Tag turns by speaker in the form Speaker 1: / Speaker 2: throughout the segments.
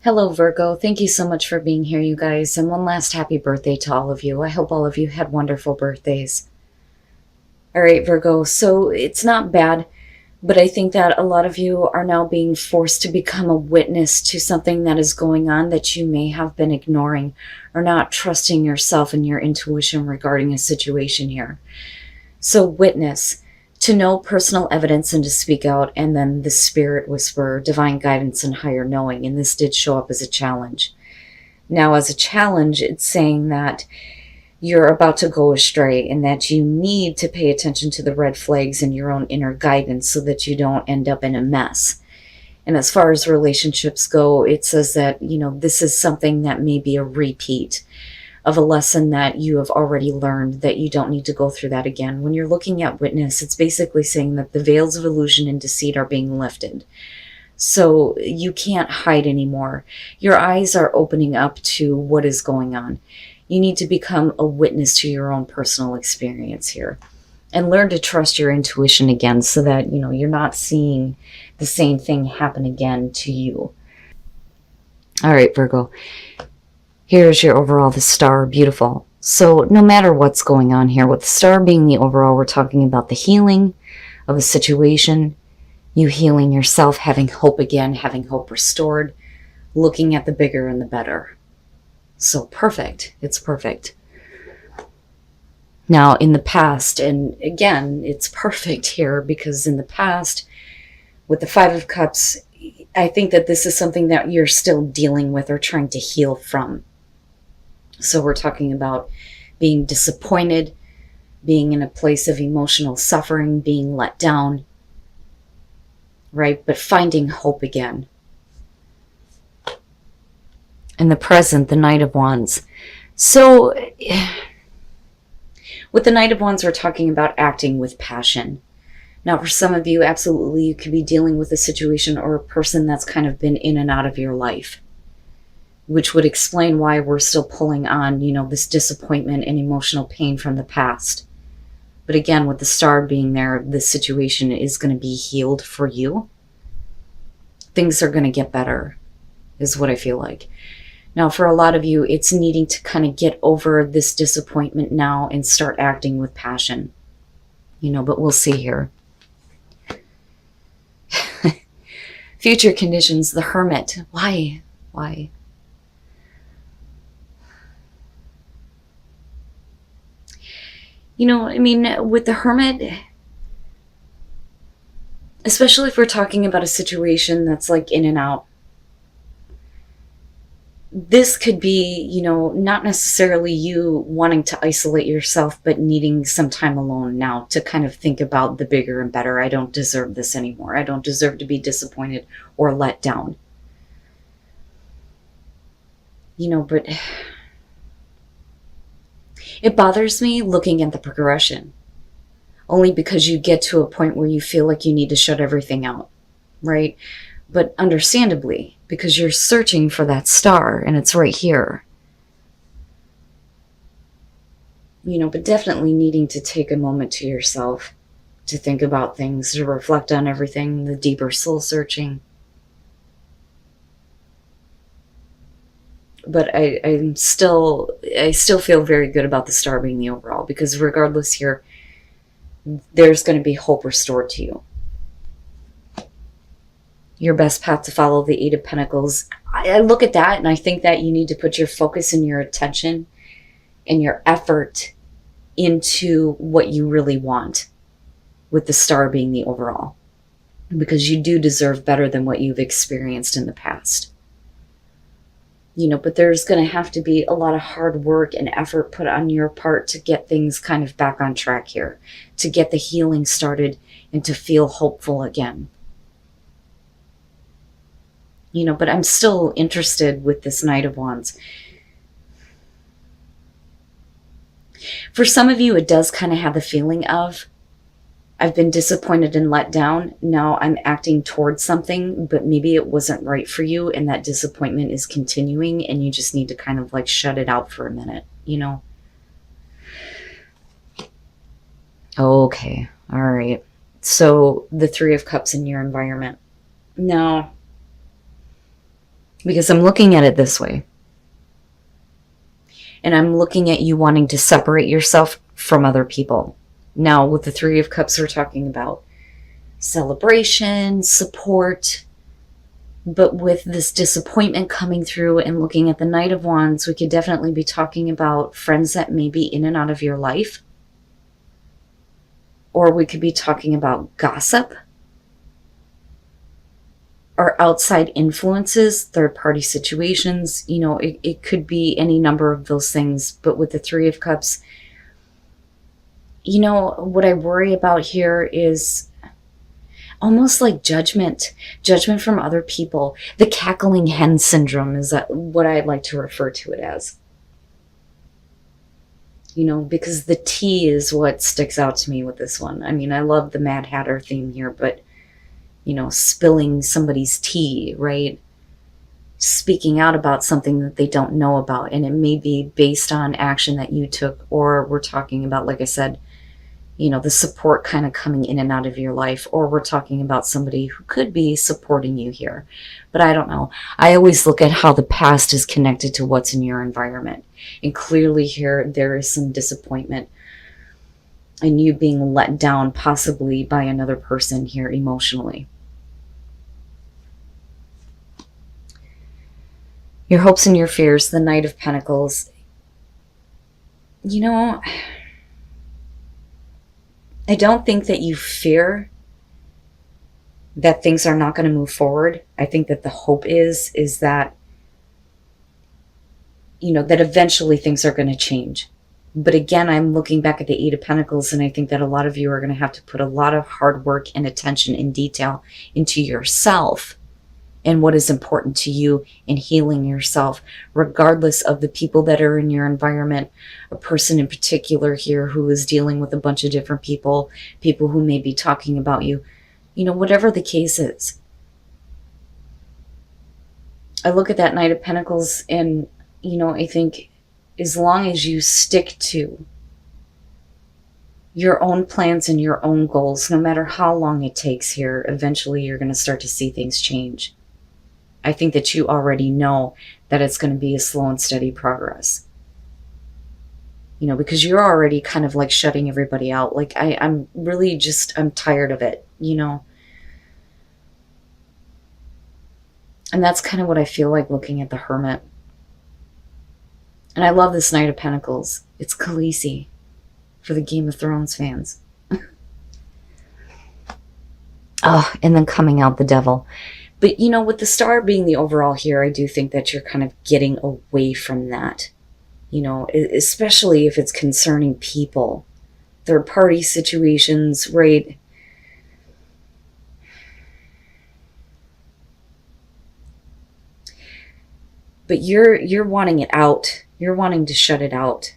Speaker 1: Hello, Virgo. Thank you so much for being here, you guys. And one last happy birthday to all of you. I hope all of you had wonderful birthdays. All right, Virgo. So it's not bad, but I think that a lot of you are now being forced to become a witness to something that is going on that you may have been ignoring or not trusting yourself and your intuition regarding a situation here. So, witness. To know personal evidence and to speak out, and then the spirit whisperer, divine guidance, and higher knowing. And this did show up as a challenge. Now, as a challenge, it's saying that you're about to go astray and that you need to pay attention to the red flags in your own inner guidance so that you don't end up in a mess. And as far as relationships go, it says that, this is something that may be a repeat of a lesson that you have already learned, that you don't need to go through that again. When you're looking at witness, it's basically saying that the veils of illusion and deceit are being lifted. So you can't hide anymore. Your eyes are opening up to what is going on. You need to become a witness to your own personal experience here and learn to trust your intuition again so that, you're not seeing the same thing happen again to you. All right, Virgo. Here's your overall, the star, beautiful. So no matter what's going on here, with the star being the overall, we're talking about the healing of a situation, you healing yourself, having hope again, having hope restored, looking at the bigger and the better. So perfect. It's perfect. Now, in the past, and again, it's perfect here because in the past, with the Five of Cups, I think that this is something that you're still dealing with or trying to heal from. So we're talking about being disappointed, being in a place of emotional suffering, being let down, right? But finding hope again. In the present, the Knight of Wands. So with the Knight of Wands, we're talking about acting with passion. Now, for some of you, absolutely, you could be dealing with a situation or a person that's kind of been in and out of your life, which would explain why we're still pulling on, this disappointment and emotional pain from the past. But again, with the star being there, this situation is going to be healed for you. Things are going to get better, is what I feel like. Now, for a lot of you, it's needing to kind of get over this disappointment now and start acting with passion. But we'll see here. Future conditions, the Hermit. Why? With the Hermit, especially if we're talking about a situation that's like in and out, this could be, not necessarily you wanting to isolate yourself, but needing some time alone now to kind of think about the bigger and better. I don't deserve this anymore. I don't deserve to be disappointed or let down. But it bothers me looking at the progression, only because you get to a point where you feel like you need to shut everything out, right? But understandably, because you're searching for that star and it's right here. But definitely needing to take a moment to yourself to think about things, to reflect on everything, the deeper soul searching. But I still feel very good about the star being the overall, because regardless here, there's going to be hope restored to you. Your best path to follow, the Eight of Pentacles. I look at that and I think that you need to put your focus and your attention and your effort into what you really want, with the star being the overall, because you do deserve better than what you've experienced in the past. But there's going to have to be a lot of hard work and effort put on your part to get things kind of back on track here, to get the healing started and to feel hopeful again. But I'm still interested with this Knight of Wands. For some of you, it does kind of have the feeling of, I've been disappointed and let down. Now I'm acting towards something, but maybe it wasn't right for you, and that disappointment is continuing, and you just need to kind of like shut it out for a minute, Okay, all right. So the Three of Cups in your environment. Now, Because I'm looking at it this way. And I'm looking at you wanting to separate yourself from other people. Now, with the Three of Cups, we're talking about celebration, support. But with this disappointment coming through and looking at the Knight of Wands, we could definitely be talking about friends that may be in and out of your life. Or we could be talking about gossip. Or outside influences, third-party situations. You know, it could be any number of those things. But with the Three of Cups, you know, what I worry about here is almost like judgment from other people. The cackling hen syndrome is that what I'd like to refer to it as. You know, because the tea is what sticks out to me with this one. I mean, I love the Mad Hatter theme here, but, you know, spilling somebody's tea, right? Speaking out about something that they don't know about, and it may be based on action that you took, or we're talking about, like I said, you know, the support kind of coming in and out of your life, or we're talking about somebody who could be supporting you here. But I don't know. I always look at how the past is connected to what's in your environment. And clearly here, there is some disappointment and you being let down possibly by another person here emotionally. Your hopes and your fears, the Knight of Pentacles. You know, I don't think that you fear that things are not going to move forward. I think that the hope is that, you know, that eventually things are going to change. But again, I'm looking back at the Eight of Pentacles, and I think that a lot of you are going to have to put a lot of hard work and attention and detail into yourself and what is important to you in healing yourself, regardless of the people that are in your environment. A person in particular here who is dealing with a bunch of different people who may be talking about you, you know, whatever the case is. I look at that Knight of Pentacles and, you know, I think as long as you stick to your own plans and your own goals, no matter how long it takes here, eventually you're going to start to see things change. I think that you already know that it's going to be a slow and steady progress. You know, because you're already kind of like shutting everybody out. Like I'm really just, I'm tired of it, you know. And that's kind of what I feel like looking at the Hermit. And I love this Knight of Pentacles. It's Khaleesi for the Game of Thrones fans. Oh, and then coming out the Devil. But, you know, with the Star being the overall here, I do think that you're kind of getting away from that. You know, especially if it's concerning people. Third-party situations, right? But you're wanting it out. You're wanting to shut it out.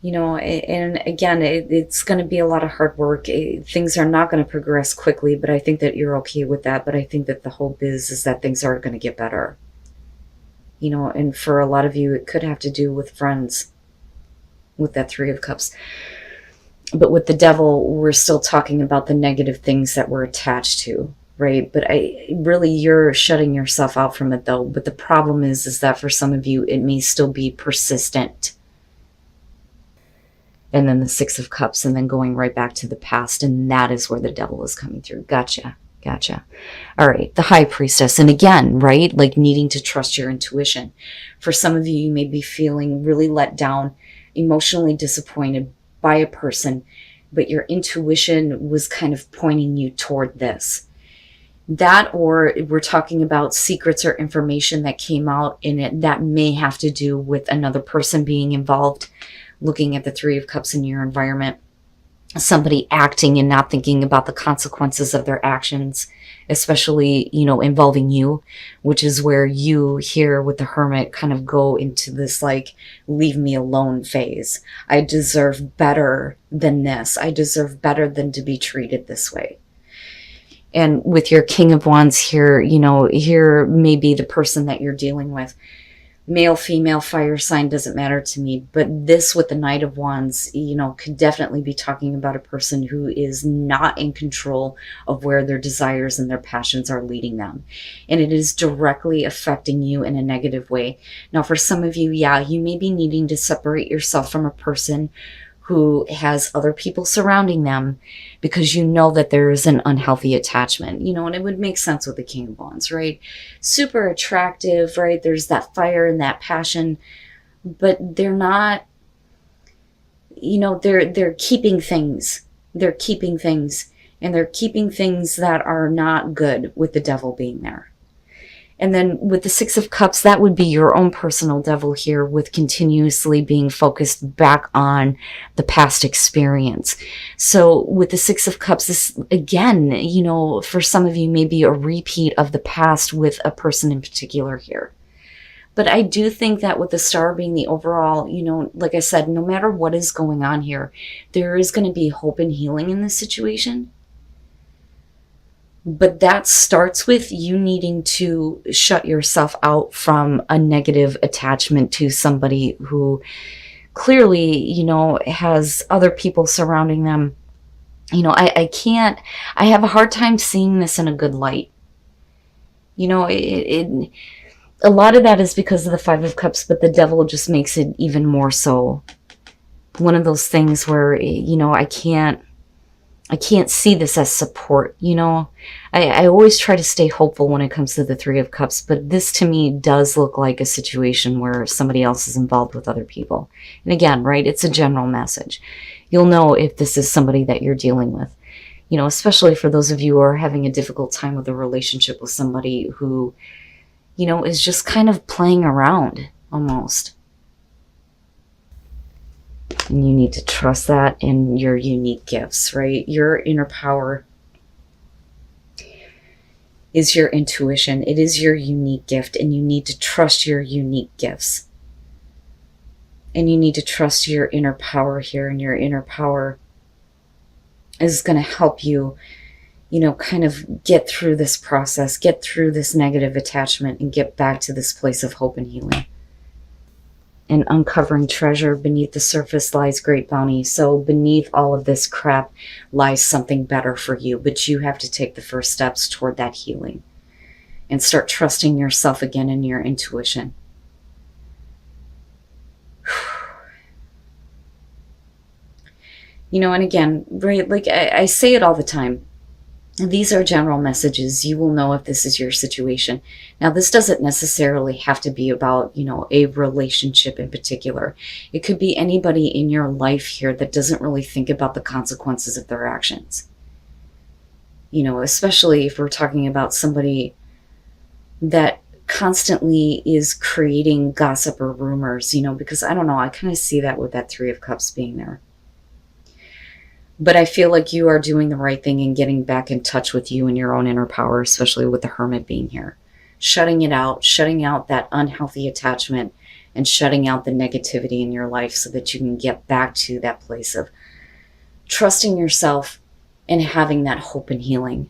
Speaker 1: You know, and again, it's going to be a lot of hard work. Things are not going to progress quickly, but I think that you're okay with that. But I think that the hope is that things are going to get better. You know, and for a lot of you, it could have to do with friends, with that Three of Cups. But with the Devil, we're still talking about the negative things that we're attached to, right? But you're shutting yourself out from it, though. But the problem is that for some of you, it may still be persistent. And then the Six of Cups, and then going right back to the past. And that is where the Devil is coming through. Gotcha. All right, the High Priestess. And again, right, like needing to trust your intuition. For some of you, you may be feeling really let down, emotionally disappointed by a person, but your intuition was kind of pointing you toward this. That, or we're talking about secrets or information that came out in it that may have to do with another person being involved. Looking at the Three of Cups in your environment, somebody acting and not thinking about the consequences of their actions, especially, you know, involving you, which is where you here with the Hermit kind of go into this like, leave me alone phase. I deserve better than this. I deserve better than to be treated this way. And with your King of Wands here, you know, here may be the person that you're dealing with Male, female, fire sign, doesn't matter to me. But this with the Knight of Wands, could definitely be talking about a person who is not in control of where their desires and their passions are leading them. And it is directly affecting you in a negative way. Now, for some of you, yeah, you may be needing to separate yourself from a person who has other people surrounding them because you know that there is an unhealthy attachment, and it would make sense with the King of Wands, right? Super attractive, right? There's that fire and that passion, but they're not, they're keeping things. They're keeping things, and they're keeping things that are not good with the devil being there. And then with the Six of Cups, that would be your own personal devil here, with continuously being focused back on the past experience. So with the Six of Cups, this, again, for some of you, may be a repeat of the past with a person in particular here. But I do think that with the Star being the overall, like I said, no matter what is going on here, there is going to be hope and healing in this situation. But that starts with you needing to shut yourself out from a negative attachment to somebody who clearly, has other people surrounding them. I have a hard time seeing this in a good light. A lot of that is because of the Five of Cups, but the devil just makes it even more so. One of those things where, I can't see this as support, I always try to stay hopeful when it comes to the Three of Cups, but this to me does look like a situation where somebody else is involved with other people. And again, right, it's a general message. You'll know if this is somebody that you're dealing with, especially for those of you who are having a difficult time with a relationship with somebody who, is just kind of playing around almost. And you need to trust that in your unique gifts, right? Your inner power is your intuition. It is your unique gift, and you need to trust your unique gifts. And you need to trust your inner power here, and your inner power is going to help you, kind of get through this process, get through this negative attachment, and get back to this place of hope and healing. And uncovering treasure beneath the surface lies great bounty. So beneath all of this crap lies something better for you, but you have to take the first steps toward that healing and start trusting yourself again and your intuition. And again, right, like I say it all the time, these are general messages. You will know if this is your situation. Now, this doesn't necessarily have to be about, a relationship in particular. It could be anybody in your life here that doesn't really think about the consequences of their actions. Especially if we're talking about somebody that constantly is creating gossip or rumors, because I don't know, I kind of see that with that Three of Cups being there. But I feel like you are doing the right thing and getting back in touch with you and your own inner power, especially with the Hermit being here. Shutting it out, shutting out that unhealthy attachment, and shutting out the negativity in your life so that you can get back to that place of trusting yourself and having that hope and healing.